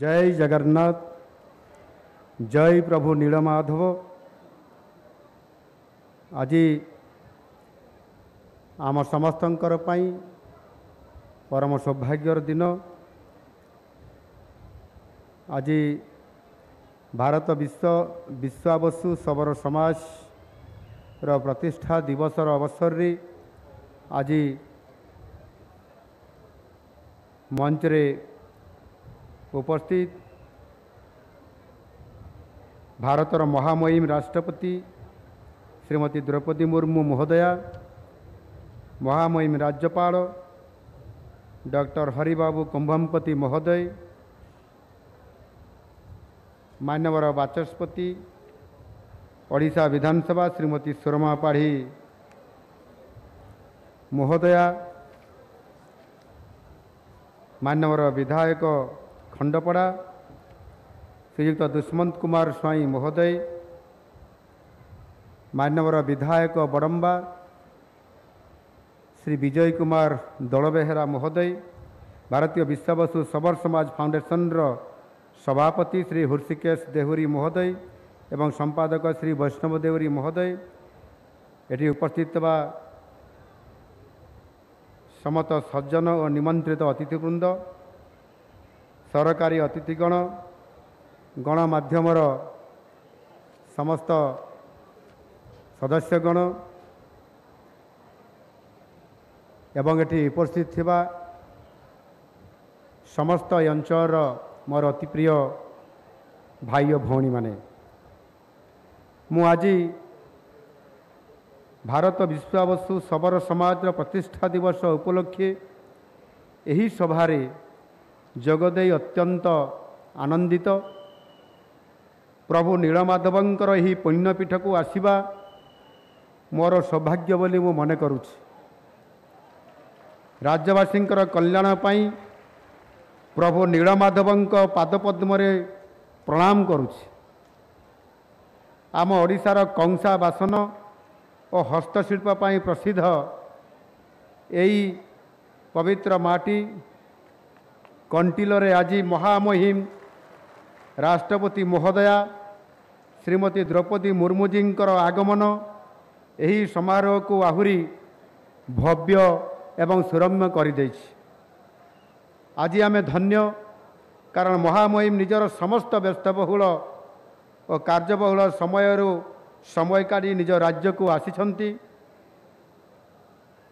जय जगन्नाथ। जय प्रभु नीलमाधव। आज आम समस्तंकर पई परम सौभाग्यर दिन। आज भारत विश्वावसु सबर समाज रो प्रतिष्ठा दिवसर अवसर रे आज मंच रे उपस्थित भारतर महामहिम राष्ट्रपति श्रीमती द्रौपदी मुर्मू महोदया, महामहिम राज्यपाल डॉक्टर हरिबाबू कुंभमपति महोदय, मान्यवर बाचस्पति ओडिशा विधानसभा श्रीमती सुरमा पाढ़ी महोदया, मान्यवर विधायक खंडपड़ा श्रीयुक्त दुष्मंत कुमार स्वाई महोदय, मान्यवर विधायक बड़म्बा श्री विजय कुमार दलबेहरा महोदय, भारतीय विश्वावसु सबर समाज फाउंडेशन रो सभापति श्री हृषिकेश देहुरी महोदय एवं संपादक श्री वैष्णव देहुरी महोदय, एटी उपस्थित समस्त सज्जन और निमंत्रित अतिथिवृंद, सरकारी अतिथिगण, गणमाध्यमर समस्त सदस्यगण एवं एटी उपस्थित थिबा समस्त अंचल मोर अति प्रिय भाई और भौणी माने, मु आज भारत विश्वावसु सबर समाज प्रतिष्ठा दिवस उपलक्षे एही सभारे जगदे अत्यंत आनंदित। प्रभु नीलमाधवंकर एही पुण्यपीठ को आसिबा मोर सौभाग्य बोली मु मने करुछि। राज्यवासींकर कल्याण पाई प्रभु नीलमाधवंक पादपद्मरे प्रणाम करुछि। आम ओडिशार कंसा बासन और हस्तशिल्प पाई प्रसिद्ध एई पवित्र माटी कंटिलोरे आज महामहिम राष्ट्रपति महोदया श्रीमती द्रौपदी मुर्मूजींकर आगमन एही समारोह को आहुरी भव्य एवं सुरम्य करिदेछि। आज आमे धन्य, कारण महामहिम निजर समस्त व्यस्तबहुल और कार्यबहुल समय काढ़ी निज राज्य को आसिछंती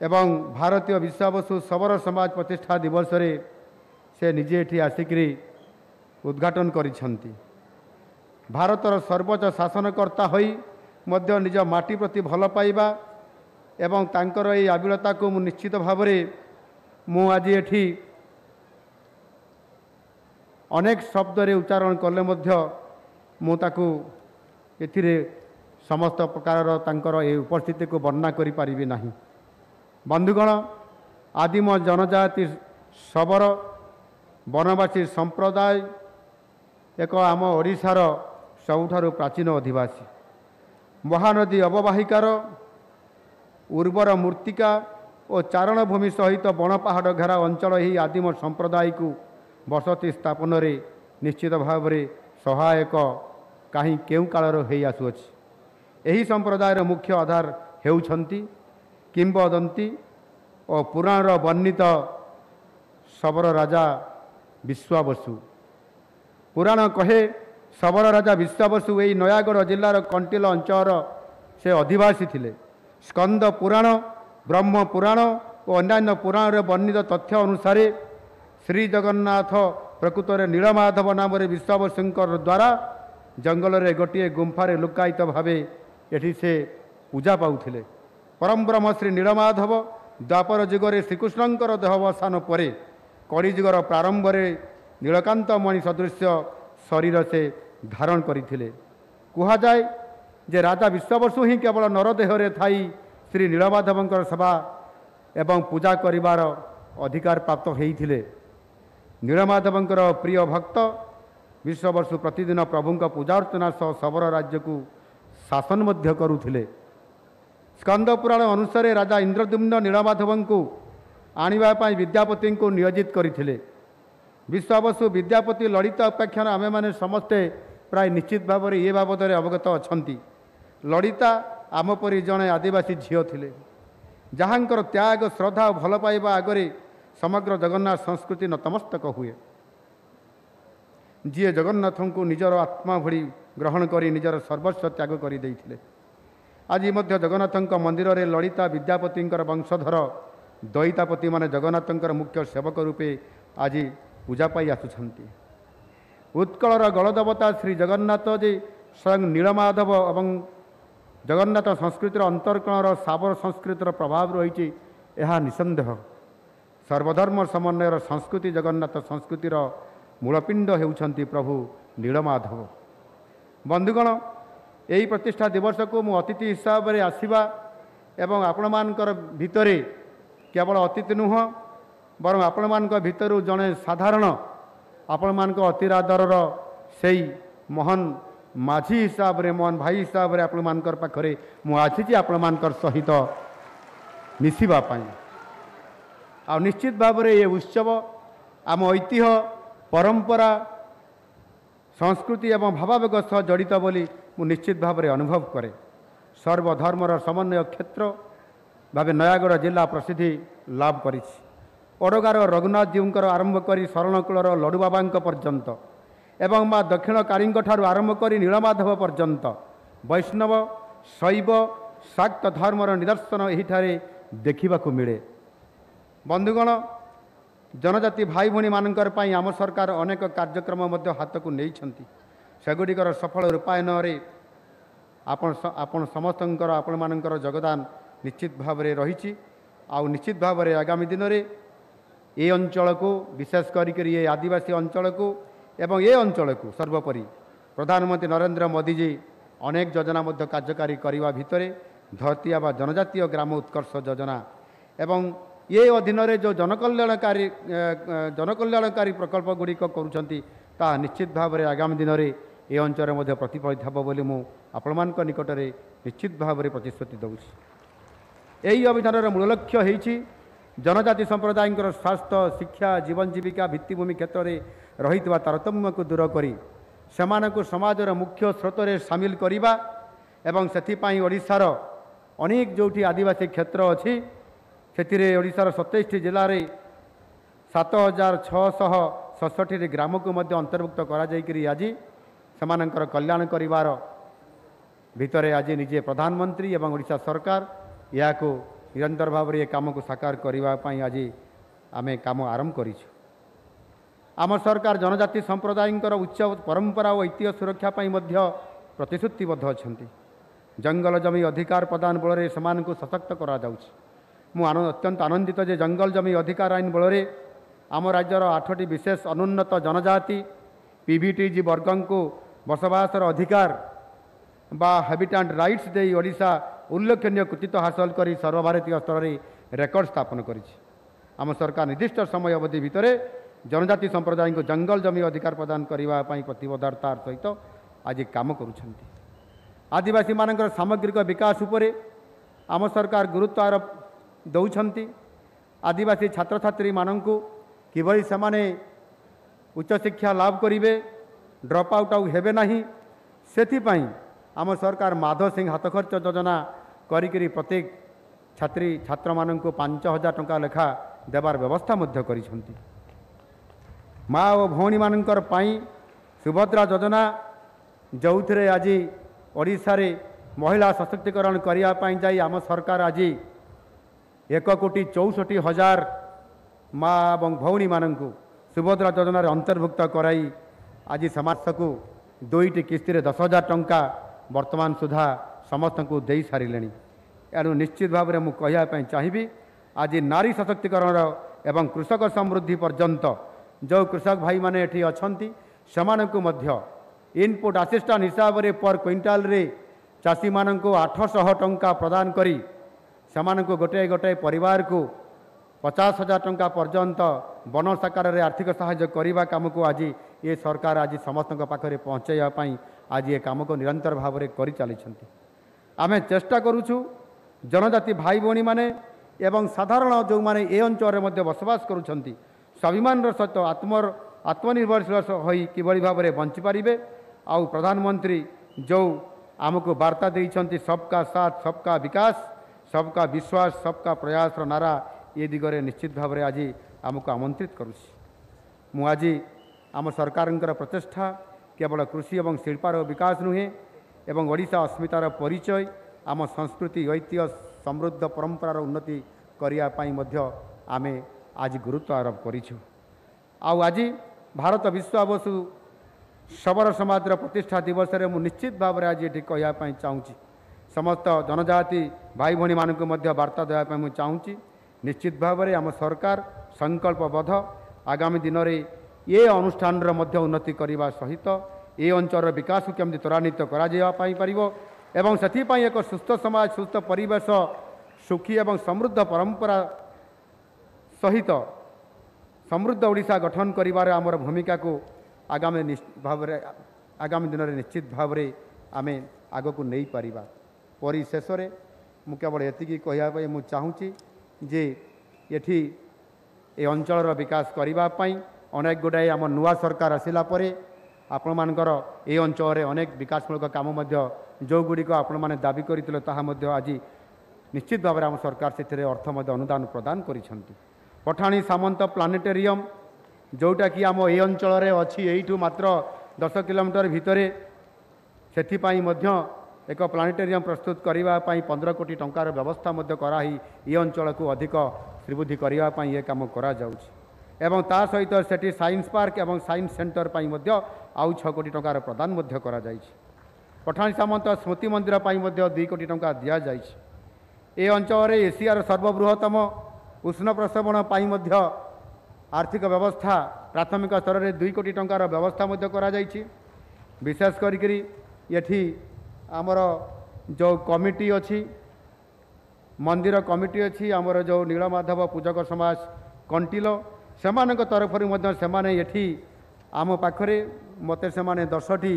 एवं भारतीय विश्वावसु सबर समाज प्रतिष्ठा दिवस रे से निजे एठी आसिकरी उद्घाटन करिछंती। भारतर सर्वोच्च शासनकर्ता होई मध्य निज माटी प्रति भल पाइबा एवं तांकर एई आबिलता को निश्चित भाव मु आज एठी अनेक शब्द रे उच्चारण कले मध्य मु ताकू एथिरे समस्त प्रकार तांकर ए उपस्थिति को वर्णना करि पारिबि नाही। बंधुगण, आदिम जनजाति सबर वनवासी संप्रदाय एक आम ओडिशार सबुठारु प्राचीन अधिवासी, महानदी अववाहिकार उर्वर मृत्तिका और चारणभूमि सहित बण पहाड़ घेरा अंचल ही आदिम संप्रदाय को बसति स्थापन रे निश्चित भाव में सहायक कहीं केउ कालर हो आसुअछि। एही संप्रदायर मुख्य आधार हेउछंती किंबदंती और पुराण वर्णित सबर राजा विश्वावसु। पुराण कहे सबर राजा विश्वावसु एही नयागढ़ जिलार कंटिल अंचल से अधिवासी थिले। स्कंद पुराण, ब्रह्म पुराण और अन्यान्य पुराण वर्णित तथ्य अनुसार श्री जगन्नाथ प्रकृत नीलमाधव नाम विश्वावसुंकर द्वारा जंगल रे गोटे गुंफारे लुकायित भावे एठी से पूजा पाउथिले। परम ब्रह्म श्री नीलमाधव द्वापर जुगरे श्रीकृष्णंकर देहावसान पर कलिजुगर प्रारंभ में नीलकांत मणि सदृश शरीर से धारण करथिले। कुहा जाए जे राजा विश्वावसु ही केवल नरदेह थाई श्री नीलमाधवंकर सेवा एवं पूजा करिवार अधिकार प्राप्त होइथिले। नीलमाधवंकर प्रिय भक्त विश्वावसु प्रतिदिन प्रभुंक पूजा अर्चना सह सबर राज्य को शासन मध्य करुथिले। स्कंद पुराण अनुसार राजा इंद्रद्युम्न नीलमाधवंकु आनिबा पाई विद्यापति को नियोजित करथिले। विश्वाबसु विद्यापति ललिता उपाख्यान आमे माने समस्ते प्राय निश्चित भाव में ये बाबद अवगत अच्छा। ललिता आम परी जड़े आदिवासी झील थिले जहाँकर त्याग श्रद्धा और भल पाइबा आगरे समग्र जगन्नाथ संस्कृति नतमस्तक हुए। जी जगन्नाथ को निजर आत्मा भली ग्रहण करी निजर सर्वस्व त्याग कर देइथिले। आज मध्य जगन्नाथ मंदिर रे ललिता विद्यापति वंशधर दयितापति माने जगन्नाथ मुख्य सेवक रूपे आज पूजा पाई आसुछंती। उत्कलर गणदेवता श्री जगन्नाथ जी स्वयं नीलमाधव एवं जगन्नाथ संस्कृतिर अंतर्कणर साबर संस्कृतिर प्रभाव रही यह निसंदेह। सर्वधर्म समन्वयर संस्कृति जगन्नाथ संस्कृतिर मूलपिंड हेउछंती प्रभु नीलमाधव। बंधुगण यही प्रतिष्ठा दिवस को मु अतिथि हिसाब से आसवा एवं आपण मानकर भितरे केवल अतिथि नुह बरं आपण मानक भितरु जड़े साधारण आपण मानक अतिरादर से महान माझी हिसाब से मोहन भाई हिसाब से आपण मानकर पाखरे मु आसी आपण मानकर सहित मिसिबा पाई। आ निश्चित भाव में ये उत्सव आम ऐतिह्य परंपरा संस्कृति एवं भावावेग सह जड़ित बोली मु निश्चित भाव में अनुभव करे। सर्वधर्मर समन्वय क्षेत्र भाव नयागढ़ जिला प्रसिद्धि लाभ करिछि। ओडगार रघुनाथ जीवंकर आरंभ करी शरणकूलर लडुबाबा पर्यंत एवं माँ दक्षिणकारी ठारू आरंभ करी नीलमाधव पर्यंत वैष्णव शैव शाक्त धर्मर निदर्शन एहिठारे देखिबाकू मिले। बंधुगण जनजाति भाई भणी मानकर पई आम सरकार अनेक कार्यक्रम मध्य हाथ को नहीं सेगुड़िकर सफल रूपायन आपण समस्तंकर आपण मानकर योगदान निश्चित भाव में रही। आउ निश्चित भाव में आगामी दिन में ये अंचल को विशेष करी ये आदिवासी अंचल को एवं ये अंचल को सर्वोपरि प्रधानमंत्री नरेंद्र मोदी जी अनेक योजना मध्य कार्यकारी करने भितर धरती आबा जनजातीय ग्राम उत्कर्ष योजना एवं ये अधीन जो जनकल्याणकारी प्रकल्प गुड़िक करुँचा निश्चित भाव में आगामी दिन में ये अंचल में प्रतिफलित हे बोली मु आपण मान निकट में निश्चित भाव में प्रतिश्रुति दूसरी। यही अभियान मूल लक्ष्य होती जनजाति संप्रदाय स्वास्थ्य शिक्षा जीवन जीविका भित्तिभूमि क्षेत्र में रही तारतम्य को दूर करी सेमानकु समाजर मुख्य स्रोत में सामिल करवा एवं से ओडिशार अनेक जोठी आदिवासी क्षेत्र अच्छी से ओडिशार 27 जिले में 7667 ग्राम को मध्य अंतर्भुक्त करी आज सेमानकर कल्याण करिवार भितर आज निजे प्रधानमंत्री एवं ओडिशा सरकार या को निरंतर भाव में काम को साकार करने आज आमे काम आरंभ करिछु। आम सरकार जनजाति संप्रदाय उच्च परंपरा और ऐतिह्य सुरक्षा प्रतिश्रुतिबद्ध अच्छा। जंगल जमी अधिकार प्रदान बल में से सशक्त करा अत्यंत आनंदित जे जंगल जमी अधिकार आईन बल में आम राज्यर 8टी विशेष अनुन्नत जनजाति पीवीटीजी वर्ग को बसवासर अधिकार बा हैबिटेट राइट्स दे ओडिशा उल्लेखनीय कृतित्व हासिल कर सर्वभारतीय स्तर में रेकर्ड स्थापन करी। आम सरकार निर्दिष्ट समय अवधि भितर जनजाति संप्रदाय को जंगल जमी अधिकार प्रदान करने प्रतिबद्धतार सहित आज काम करुँच। आदिवासी मानकर सामग्रिक विकास उपरे आम सरकार गुरुत्व आरोप दौरान आदिवासी छात्र छात्री मानू किभली से उच्च शिक्षा लाभ करेंगे ड्रप आउट आउ हेबे नहीं से आम सरकार माधव सिंह हाथ खर्च योजना करी प्रत्येक छात्री छात्र मानू 5000 टंका लेखा देवार व्यवस्था मध्य करिसेंती। माँ और भौणी मानकर पाई सुभद्रा योजना जो थे आज ओडिशा रे महिला सशक्तिकरण करने जाई आम सरकार आज 1,64,00,000 माँ और भौणी मानू सुभद्रा योजना अंतर्भुक्त कराई आज समाज को 2टी किस्ती 10,000 टंका वर्तमान सुधा समस्त को दे सारे। एणु निश्चित भाव में मुझे कहवाई चाहिए आज नारी सशक्तिकरण एवं कृषक समृद्धि पर्यंत जो कृषक भाई माने एठी अछंती समानकु मध्य इनपुट असिस्टेंट हिसाब रे पर क्विंटाल रे चाषी मानक 800 टंका प्रदान करी समानकु गोटे गोटे परिवार को 50,000 टंका पर्यंत वन साकार रे आर्थिक सहायता करने काम को आज ये सरकार आज समस्त पाखे पहुँचाई आज ये काम को निरंतर भाव में कर चली। आमे चेष्टा करुछु जनजाति भाई भौणी माने एवं साधारण जो माने ए अंचल में बसवास करुछंती स्वाभिमान सहित आत्मनिर्भरशील होई किभଳି भाବରେ बंचिपारे आउ प्रधानमंत्री जो आमको वार्ता देइछन्ति सबका साथ सबका विकास सबका विश्वास सबका प्रयास नारा ये दिगरे निश्चित भाव में आज आमको आमंत्रित करुछि। मु आज आम सरकार प्रचेष्टा केवल कृषि और शिल्पार विकास नुहे एवं ओडिशा अस्मितार परिचय आम संस्कृति ऐतिह्य समृद्ध परंपरार उन्नति करने आमे आज गुरुत्व आरोप करिछु। आज भारत विश्वाबसु शबर समाज प्रतिष्ठा दिवस में मुझे निश्चित भाव में आज ये कहवाई चाहूँगी समस्त जनजाति भाई भौणी मानक वार्ता देवाई मुझे चाहूँगी निश्चित भाव में आम सरकार संकल्पबद्ध आगामी दिन में ये अनुष्ठान उन्नति करने सहित ये अंचल विकास को केमती त्वरान्वित एवं से एक सुस्थ समाज सुस्थ परिवेश सुखी एवं समृद्ध परंपरा सहित समृद्ध ओडिशा गठन करिबार आमर भूमिका को आगामी दिन में निश्चित भाव में आमे आग को नहीं पारिबा। परिशेष में मु केवल एतिकी कहवाई मु चाहूँगी जे एठी ए अंचल विकास करने अनेक गुड़ाए आम नुआ सरकार आसिला परे आपण मानकर ए अंचल अनेक विकासमूलक काम जो गुड़िक आपण माने दाबी करथिले ताहा मध्य आज निश्चित भाव में आम सरकार से अर्थ अनुदान प्रदान करिसेंति। पठाणी सामंत प्लानेटेरियम जोटा कि आम ए अंचल अच्छी यू मात्र 10 किलोमीटर भितर से एक प्लानेटेरियम प्रस्तुत करने 15 कोटी टंकार व्यवस्था कराई ये अंचल को अधिक श्रीवृद्धि करने ये कम करा एवं ता सहित सेठी साइंस पार्क एवं साइंस सेंटर आउ 6 कोटी टंकार प्रदान करा जायछि। पठाणी सामंत स्मृति मंदिर 2 कोटी टंका दिया जायछि। ए अंचल एशियार सर्वबृहत्तम उष्ण प्रसवण आर्थिक व्यवस्था प्राथमिक स्तर में 2 कोटी टंकार व्यवस्था करा जायछि। विशेष करी ये आमर जो कमिटी अच्छी मंदिर कमिटी अच्छी आमर जो नीलमाधव पूजक समाज कंटिल से तरफ से आम पाखरे मते से 10टी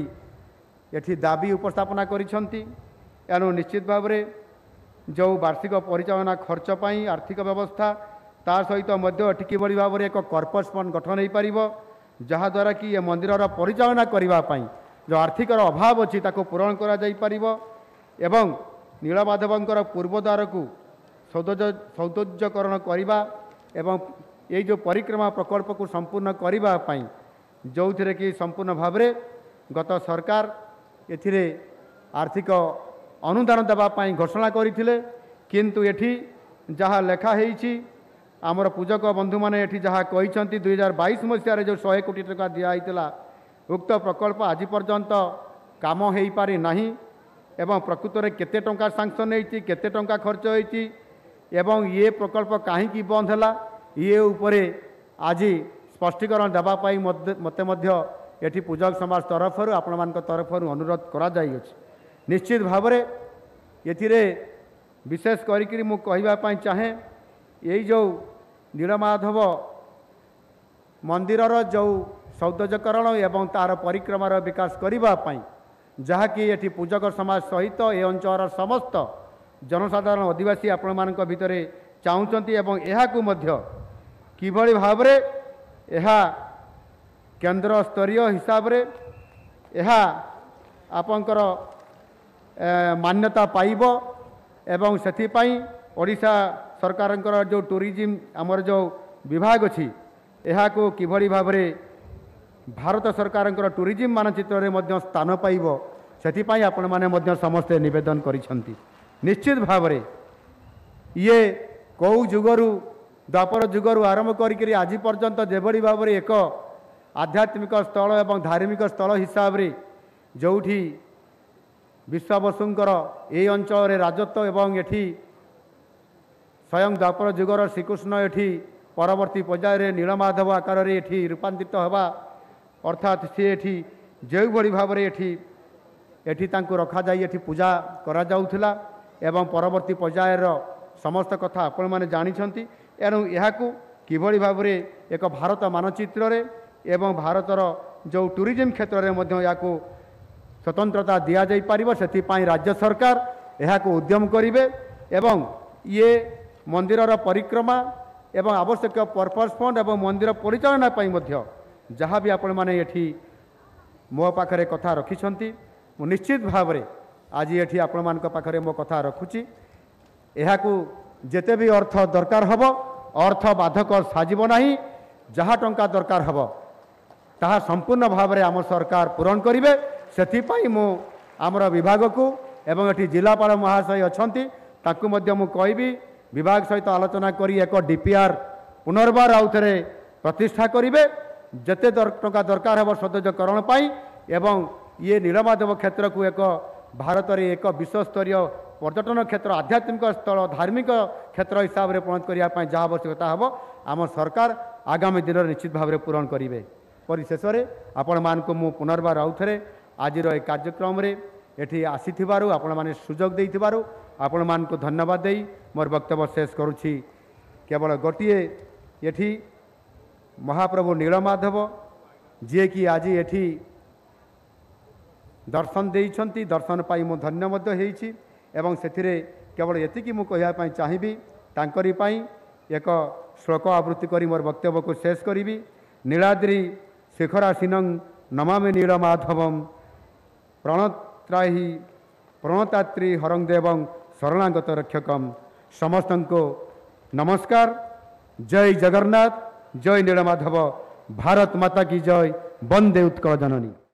ये दाबी उपस्थापना करिसेंति। एणु निश्चित भाव में जो वार्षिक परिचालना खर्च पाई आर्थिक व्यवस्था ता सहित किभଳି भाव में एक कर्पस फंड गठन हो पार जहाद्वारा कि ये मंदिर परिचालना करने जो आर्थिक अभाव अच्छी पूरण कर नीलमाधवंकर पूर्वद्वार को सौंदर्यकरण करने एवं ये जो परिक्रमा प्रकल्प को संपूर्ण करने जो थे कि संपूर्ण भाव में गत सरकार एथिरे आर्थिक अनुदान देवाई घोषणा करते किंतु एठी जहाँ लेखाही आमर पूजक बंधु मैंने ये जहाँ कहते 2022 मसीह जो 100 कोटी टका दिखाई उक्त प्रकल्प आज पर्यंत काम हो पारि नहीं एवं प्रकृत में केते टंका सांक्शन होती केते टंका खर्च होती एवं ये प्रकल्प कहीं बंद है ये उपरे आज स्पष्टीकरण देवाई मत ये पूजक समाज तरफ आपण मान तरफ अनुरोध करा निश्चित भाव में ये विशेष करी मु कहवाई चाहे यही जो नीलमाधव मंदिरर जो सौंदर्यकरण एवं तार परिक्रमार विकास करने जहाँकि ये पूजक समाज सहित ए अंचल समस्त जनसाधारण आदिवासी आपण मान भितर चाहूँगी एवं यह किभଳି भाव में यह केंद्र स्तरीय हिसाब रे यह आपंकर मान्यता पाइब एवं से ओडिशा सरकार जो टूरिज्म आमर जो विभाग अच्छी यह को किभଳି भाव में भारत सरकार टूरिज्म मानचित्र में स्थान पाइब से आपण मैंने समस्ते निवेदन करिसेंति। निश्चित भाव में ये कौ जुगरु द्वापर जुगरु आरंभ करी आज पर्यंत जेभଳି भाव में एक आध्यात्मिक स्थल एवं धार्मिक स्थल हिसाब रे जोठी विश्वावसुंकर ए अंचल राजत्व एवं एठी स्वयं द्वापर जुगर श्रीकृष्ण एठी परवर्ती पर्यायर नीलमाधव आकार एठी रूपांतरित हवा अर्थात सी एठी जो भली भाव में एठी तांको रखा जाई एठी पूजा करा जाउथिला एवं परवर्ती पर्यायर समस्त कथा आपण माने जानिछंती। एणु यहाकू किभଳି भाव में एक भारत मानचित्र रे एवं भारतर जो टूरिज्म क्षेत्र में याकू स्वतंत्रता दि जाई पारिबो सेथिपाई राज्य सरकार यहाकू उद्यम करिवे एवं ये मंदिरर परिक्रमा एवं आवश्यक पर्पस फंड एवं मंदिर परिचालना पाई मध्य जहाँ भी आपण मैंने ये मो पाखरे कथा रखिछंती मु निश्चित भाव में आज ये आपण मान पाखरे मो कथा रखुची एहाकू जेते भी अर्थ दरकार हब अर्थ बाधक साजिब नहीं जहाँ टंका दरकार हब ताहा संपूर्ण भाव में आम सरकार पूरण करेंगे से मु आमर विभाग को एवं ये जिलापाल महाशय अच्छी ताकू मु कहबी विभाग सहित आलोचना करी एक डीपीआर पुनर्बार आउ थे प्रतिष्ठा करेंगे जेते टंका दरकार है सौंदर्यकरण एवं ये नीलमाधव क्षेत्र को एक भारत में एक विश्वस्तरीय पर्यटन क्षेत्र आध्यात्मिक स्थल धार्मिक क्षेत्र हिसाब से परिणत करने जहाँ आवश्यकता हम आम सरकार आगामी दिन में निश्चित भाव में पूरण करेंगे। परिशेष में आपण मान को मु पुनर्बार आउ थे आज कार्यक्रम रे एठी आसीथिबारु आपण माने सुजोग देइथिबारु आपण मान को धन्यवाद देई मोर वक्तव्य शेष करुछि। केवल गोटिए एठी महाप्रभु नीलमाधव जी कि आज एठी दर्शन देइछंती दर्शन पाई मु धन्य मध्य हेइछि एवं सेथिरे केवल एतिकी मु कहिया पई चाहिबी तांकरी पई एक श्लोक आवृत्ति करी मोर वक्तव्य को शेष करिबी। नीलाद्रि शिखरासीनं नमामि नीलमाधवं प्रणत्राहि प्रणतात्री हरं देवं शरणागत रक्षकम। समस्त को नमस्कार। जय जगन्नाथ, जय नीलमाधव, भारत माता की जय, वंदे उत्कल जननी।